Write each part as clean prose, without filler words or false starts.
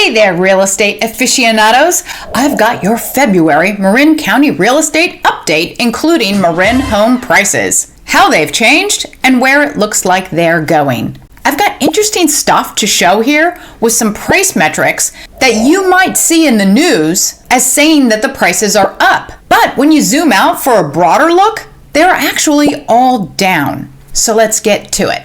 Hey there, real estate aficionados. I've got your February Marin County Real Estate update, including Marin home prices, how they've changed, and where it looks like they're going. I've got interesting stuff to show here with some price metrics that you might see in the news as saying that the prices are up. But when you zoom out for a broader look, they're actually all down. So let's get to it.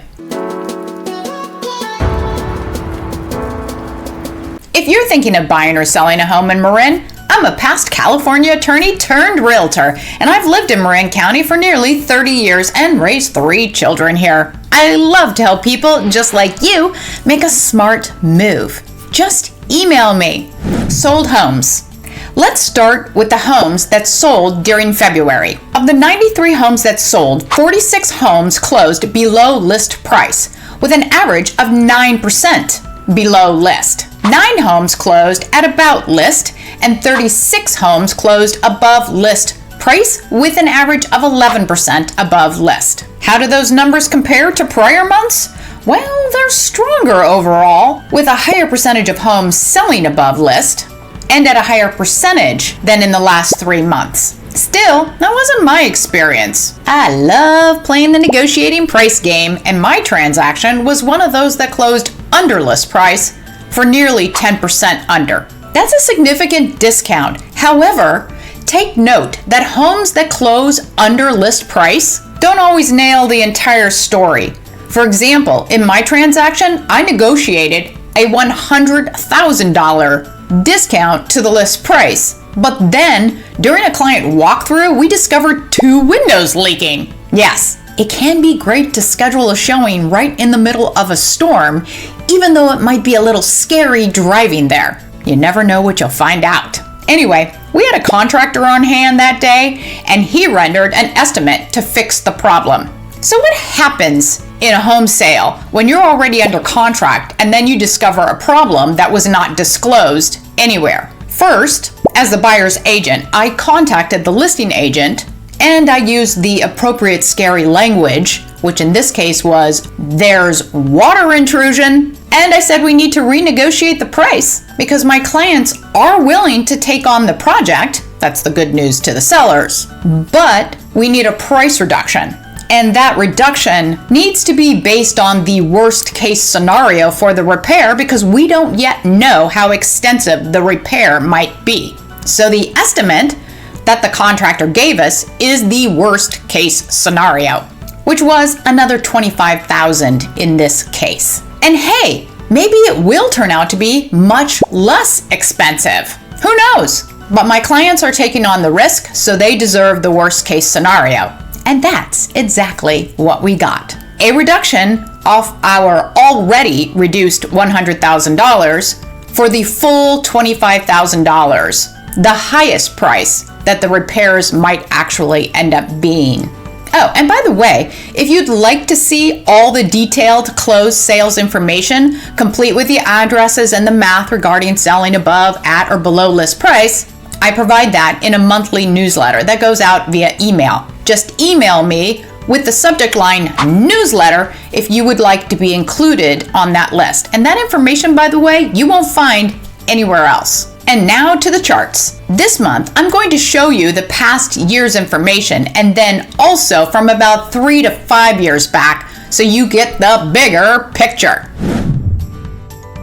If you're thinking of buying or selling a home in Marin, I'm a past California attorney turned realtor, and I've lived in Marin County for nearly 30 years and raised 3 children here. I love to help people just like you make a smart move. Just email me. Sold homes. Let's start with the homes that sold during February. Of the 93 homes that sold, 46 homes closed below list price, with an average of 9% below list. 9 homes closed at about list, and 36 homes closed above list price with an average of 11% above list. How do those numbers compare to prior months? Well, they're stronger overall, with a higher percentage of homes selling above list and at a higher percentage than in the last 3 months. Still, that wasn't my experience. I love playing the negotiating price game, and my transaction was one of those that closed under list price for nearly 10% under. That's a significant discount. However, take note that homes that close under list price don't always nail the entire story. For example, in my transaction, I negotiated a $100,000 discount to the list price. But then, during a client walkthrough, we discovered 2 windows leaking. Yes, it can be great to schedule a showing right in the middle of a storm, even though it might be a little scary driving there. You never know what you'll find out. Anyway, we had a contractor on hand that day, and he rendered an estimate to fix the problem. So what happens in a home sale when you're already under contract and then you discover a problem that was not disclosed anywhere? First, as the buyer's agent, I contacted the listing agent and I used the appropriate scary language, which in this case was, there's water intrusion, and I said we need to renegotiate the price because my clients are willing to take on the project. That's the good news to the sellers. But we need a price reduction. And that reduction needs to be based on the worst case scenario for the repair because we don't yet know how extensive the repair might be. So the estimate that the contractor gave us is the worst case scenario, which was another $25,000 in this case. And hey, maybe it will turn out to be much less expensive. Who knows? But my clients are taking on the risk, so they deserve the worst case scenario. And that's exactly what we got. A reduction off our already reduced $100,000 for the full $25,000, the highest price that the repairs might actually end up being. Oh, and by the way, if you'd like to see all the detailed closed sales information, complete with the addresses and the math regarding selling above, at, or below list price, I provide that in a monthly newsletter that goes out via email. Just email me with the subject line newsletter if you would like to be included on that list. And that information, by the way, you won't find anywhere else. And now to the charts. This month, I'm going to show you the past year's information and then also from about 3 to 5 years back so you get the bigger picture.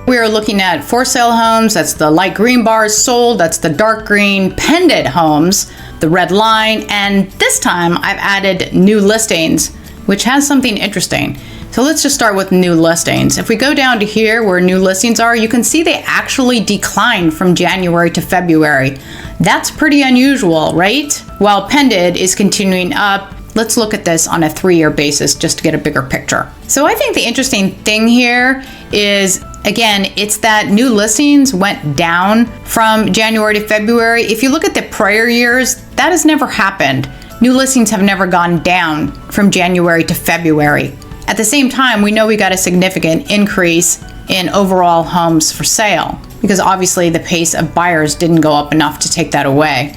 We are looking at for sale homes, that's the light green bars, sold, that's the dark green pended homes, the red line, and this time I've added new listings, which has something interesting. So let's just start with new listings. If we go down to here where new listings are, you can see they actually declined from January to February. That's pretty unusual, right? While pended is continuing up. Let's look at this on a 3-year basis just to get a bigger picture. So I think the interesting thing here is, again, it's that new listings went down from January to February. If you look at the prior years, that has never happened. New listings have never gone down from January to February. At the same time, we know we got a significant increase in overall homes for sale because obviously the pace of buyers didn't go up enough to take that away.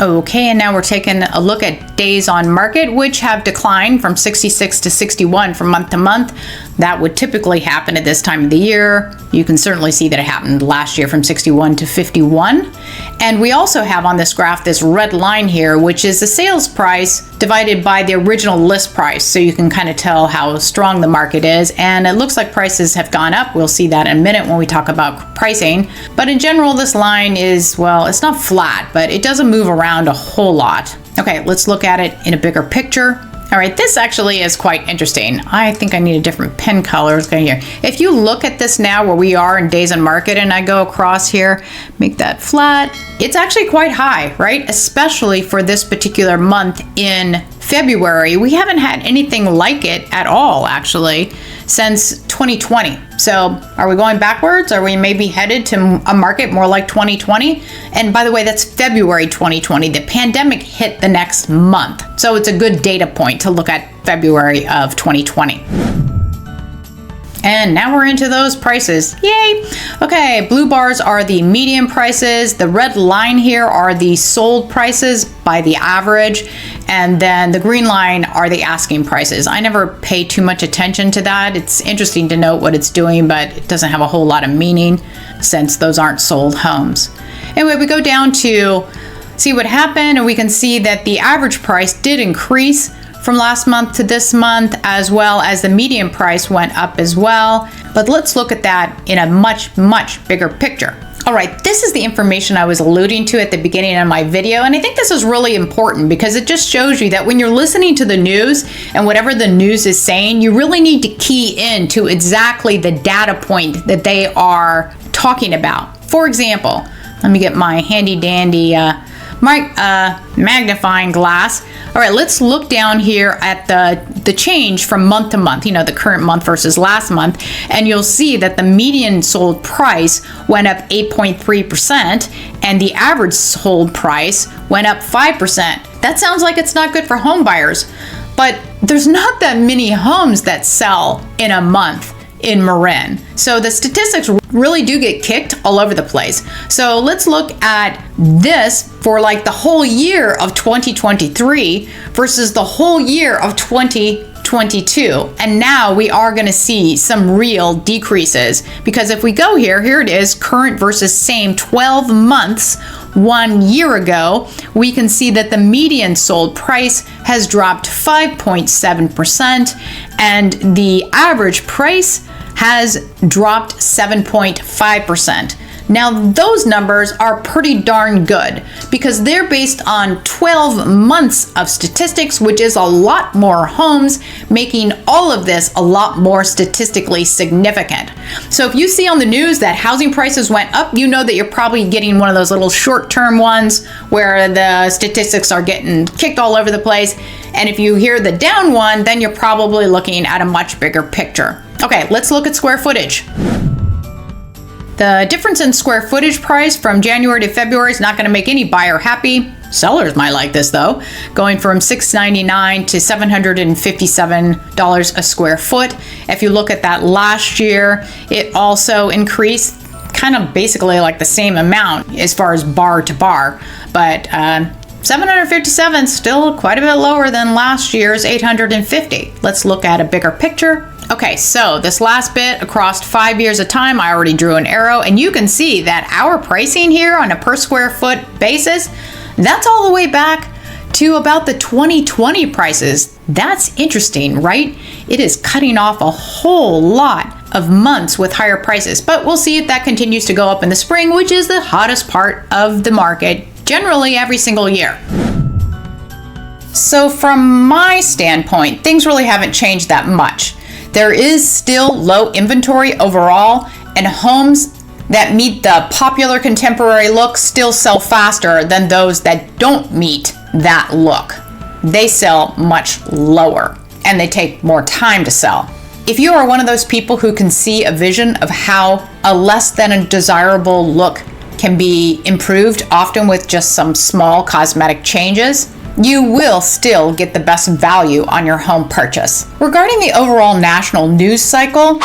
Okay, and now we're taking a look at days on market, which have declined from 66 to 61 from month to month. That would typically happen at this time of the year. You can certainly see that it happened last year from 61 to 51. And we also have on this graph this red line here, which is the sales price divided by the original list price. So you can kind of tell how strong the market is. And it looks like prices have gone up. We'll see that in a minute when we talk about pricing. But in general, this line is, well, it's not flat, but it doesn't move around a whole lot. Okay, let's look at it in a bigger picture. All right, this actually is quite interesting. I think I need a different pen color. Here. If you look at this now where we are in days on market and I go across here, make that flat, it's actually quite high, right? Especially for this particular month in February. We haven't had anything like it at all, actually, since 2020. So are we going backwards? Are we maybe headed to a market more like 2020? And by the way, that's February 2020. The pandemic hit the next month. So it's a good data point to look at February of 2020. And now we're into those prices. Yay! Okay, blue bars are the median prices. The red line here are the sold prices by the average. And then the green line are the asking prices. I never pay too much attention to that. It's interesting to note what it's doing, but it doesn't have a whole lot of meaning since those aren't sold homes. Anyway, we go down to see what happened, and we can see that the average price did increase from last month to this month, as well as the median price went up as well. But let's look at that in a much, much bigger picture. All right, this is the information I was alluding to at the beginning of my video, and I think this is really important because it just shows you that when you're listening to the news and whatever the news is saying, you really need to key in to exactly the data point that they are talking about. For example, let me get my handy dandy magnifying glass. All right, let's look down here at the change from month to month, the current month versus last month, and you'll see that the median sold price went up 8.3% and the average sold price went up 5%. That sounds like it's not good for home buyers, but there's not that many homes that sell in a month in Marin. So the statistics really do get kicked all over the place. So let's look at this for like the whole year of 2023 versus the whole year of 2022. And now we are going to see some real decreases because if we go here it is current versus same 12 months 1 year ago, we can see that the median sold price has dropped 5.7% and the average price has dropped 7.5%. Now, those numbers are pretty darn good because they're based on 12 months of statistics, which is a lot more homes, making all of this a lot more statistically significant. So if you see on the news that housing prices went up, you know that you're probably getting one of those little short-term ones where the statistics are getting kicked all over the place. And if you hear the down one, then you're probably looking at a much bigger picture. Okay, let's look at square footage. The difference in square footage price from January to February is not going to make any buyer happy. Sellers might like this though, going from $699 to $757 a square foot. If you look at that last year, it also increased kind of basically like the same amount as far as bar to bar, but 757 still quite a bit lower than last year's 850. Let's look at a bigger picture. Okay, so this last bit across 5 years of time, I already drew an arrow, and you can see that our pricing here on a per square foot basis, that's all the way back to about the 2020 prices. That's interesting, right? It is cutting off a whole lot of months with higher prices, but we'll see if that continues to go up in the spring, which is the hottest part of the market, generally every single year. So from my standpoint, things really haven't changed that much. There is still low inventory overall, and homes that meet the popular contemporary look still sell faster than those that don't meet that look. They sell much lower, and they take more time to sell. If you are one of those people who can see a vision of how a less than a desirable look can be improved, often with just some small cosmetic changes, you will still get the best value on your home purchase. Regarding the overall national news cycle,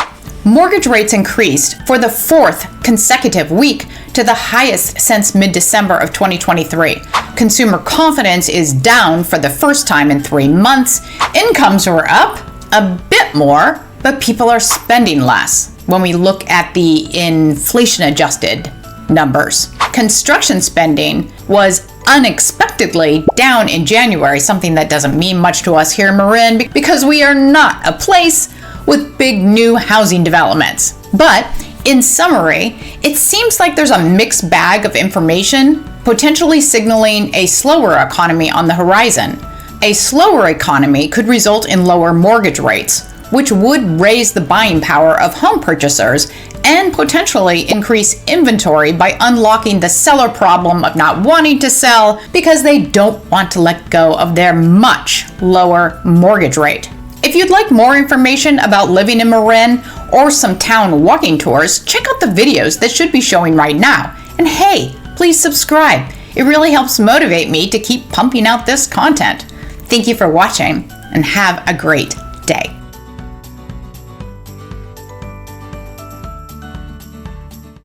Mortgage rates increased for the fourth consecutive week to the highest since mid-December of 2023. Consumer confidence is down for the first time in 3 months. Incomes were up a bit more, but people are spending less when we look at the inflation-adjusted numbers. Construction spending was unexpectedly down in January, something that doesn't mean much to us here in Marin because we are not a place with big new housing developments. But in summary, it seems like there's a mixed bag of information potentially signaling a slower economy on the horizon. A slower economy could result in lower mortgage rates, which would raise the buying power of home purchasers and potentially increase inventory by unlocking the seller problem of not wanting to sell because they don't want to let go of their much lower mortgage rate. If you'd like more information about living in Marin or some town walking tours, check out the videos that should be showing right now. And hey, please subscribe. It really helps motivate me to keep pumping out this content. Thank you for watching and have a great